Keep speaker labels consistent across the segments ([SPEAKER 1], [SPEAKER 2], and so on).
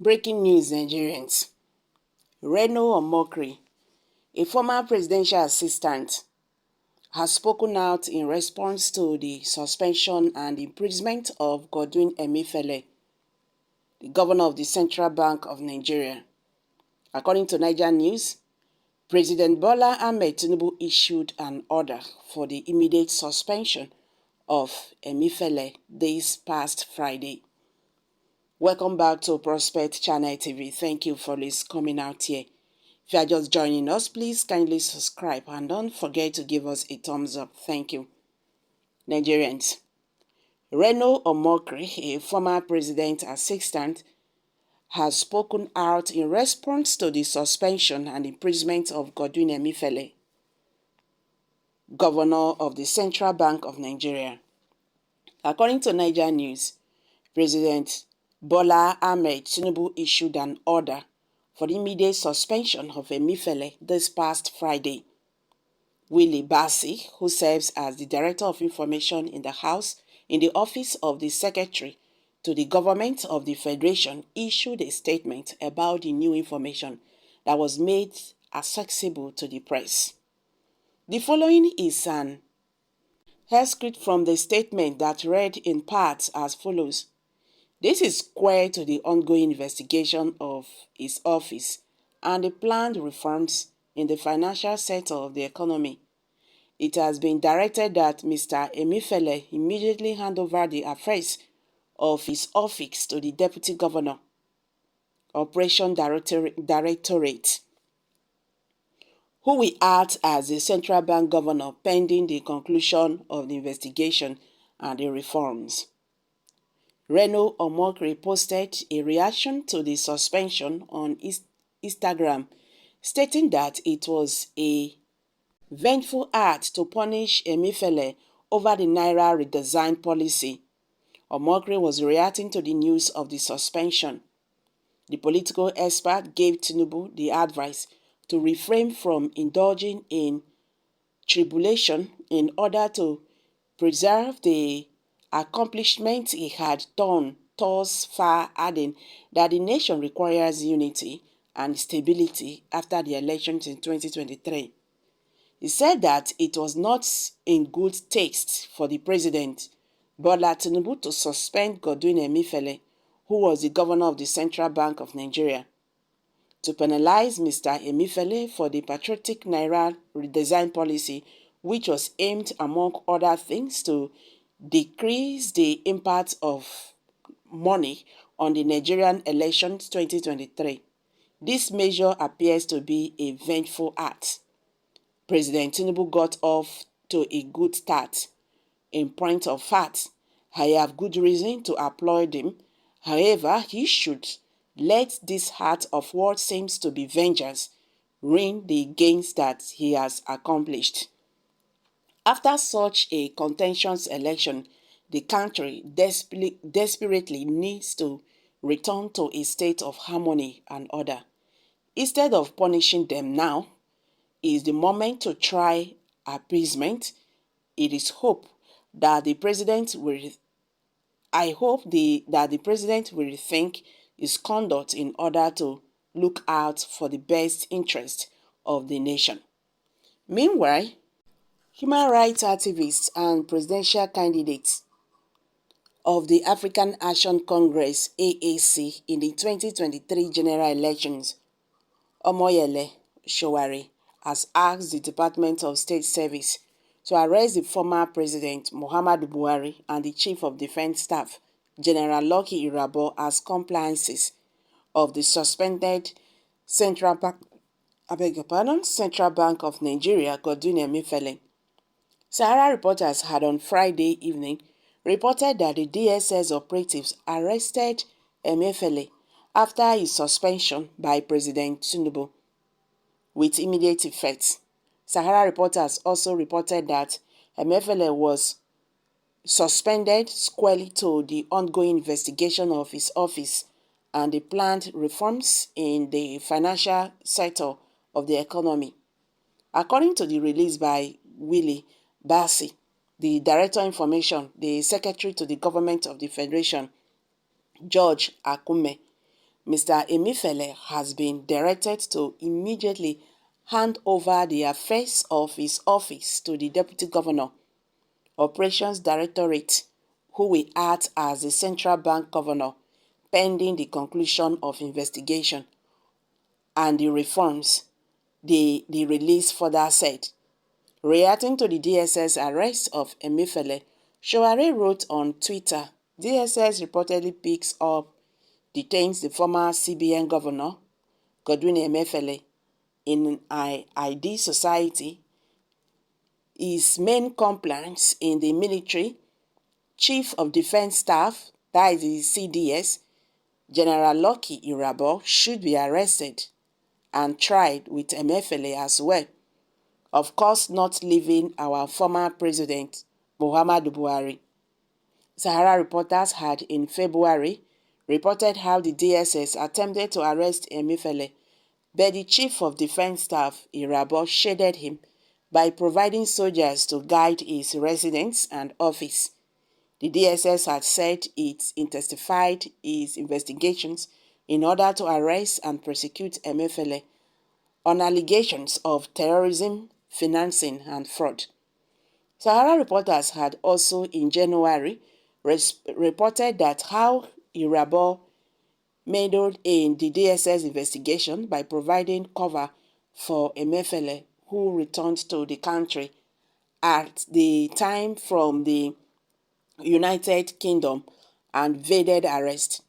[SPEAKER 1] Breaking news, Nigerians. Reno Omokri, a former presidential assistant, has spoken out in response to the suspension and imprisonment of Godwin Emefiele, the governor of the Central Bank of Nigeria. According to Niger News, President Bola Ahmed Tinubu issued an order for the immediate suspension of Emefiele this past Friday. Welcome back to Prospect Channel TV. Thank you for coming out here. If you are just joining us, please kindly subscribe and don't forget to give us a thumbs up. Thank you. Nigerians. Reno Omokri, a former president assistant, has spoken out in response to the suspension and imprisonment of Godwin Emefiele, governor of the Central Bank of Nigeria. According to Niger News, President Bola Ahmed Tinubu issued an order for the immediate suspension of Emefiele this past Friday. Willie Bassi, who serves as the Director of Information in the House in the Office of the Secretary to the Government of the Federation, issued a statement about the new information that was made accessible to the press. The following is an excerpt from the statement that read in part as follows. This is square to the ongoing investigation of his office and the planned reforms in the financial sector of the economy. It has been directed that Mr. Emefiele immediately hand over the affairs of his office to the Deputy Governor, Operation Directorate, who will act as the Central Bank Governor pending the conclusion of the investigation and the reforms. Reno Omokri posted a reaction to the suspension on Instagram, stating that it was a vengeful act to punish Emefiele over the Naira redesign policy. Omokri was reacting to the news of the suspension. The political expert gave Tinubu the advice to refrain from indulging in tribulation in order to preserve the accomplishments he had done thus far, adding that the nation requires unity and stability after the elections in 2023. He said that it was not in good taste for the president, Bola Tinubu, to suspend Godwin Emefiele, who was the governor of the Central Bank of Nigeria, to penalize Mr. Emefiele for the patriotic Naira redesign policy, which was aimed, among other things, to decrease the impact of money on the Nigerian elections 2023. This measure appears to be a vengeful act. President Tinubu got off to a good start. In point of fact, I have good reason to applaud him. However, he should let this heart of what seems to be vengeance win the gains that he has accomplished. After such a contentious election, the country desperately needs to return to a state of harmony and order. Instead of punishing them now, is the moment to try appeasement. It is hope that the president will that the president will rethink his conduct in order to look out for the best interest of the nation. Meanwhile, human rights activists and presidential candidates of the African Action Congress (AAC) in the 2023 general elections, Omoyele Sowore, has asked the Department of State Service to arrest the former President Muhammadu Buhari and the Chief of Defense Staff, General Lucky Irabor, as compliances of the suspended Central Bank of Nigeria, Godwin Emefiele. Sahara reporters had on Friday evening reported that the DSS operatives arrested Emefiele after his suspension by President Tinubu with immediate effect. Sahara reporters also reported that Emefiele was suspended squarely to the ongoing investigation of his office and the planned reforms in the financial sector of the economy. According to the release by Willie Bassi, the Director of Information, the Secretary to the Government of the Federation, George Akume, Mr. Emefiele has been directed to immediately hand over the affairs of his office to the Deputy Governor, Operations Directorate, who will act as the Central Bank Governor pending the conclusion of investigation and the reforms the release further said. Reacting to the DSS arrest of Emefiele, Sowore wrote on Twitter, DSS reportedly picks up, detains the former CBN governor, Godwin Emefiele, in an ID society. His main complaints in the military, Chief of Defense Staff, that is the CDS, General Lucky Irabor, should be arrested and tried with Emefiele as well. Of course, not leaving our former president, Muhammadu Buhari. Sahara reporters had in February reported how the DSS attempted to arrest Emefiele, but the Chief of Defense Staff, Irabor, shaded him by providing soldiers to guide his residence and office. The DSS had said it intensified its investigations in order to arrest and prosecute Emefiele on allegations of terrorism, financing, and fraud. Sahara reporters had also in January reported that how Irabor meddled in the DSS investigation by providing cover for Emefiele, who returned to the country at the time from the United Kingdom and evaded arrest.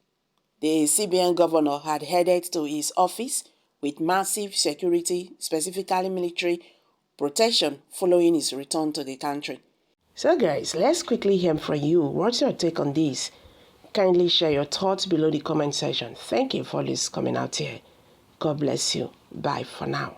[SPEAKER 1] The CBN governor had headed to his office with massive security, specifically military protection, following his return to the country. So guys, let's quickly hear from you. What's your take on this? Kindly share your thoughts below the comment section. Thank you for this coming out here. God bless you. Bye for now.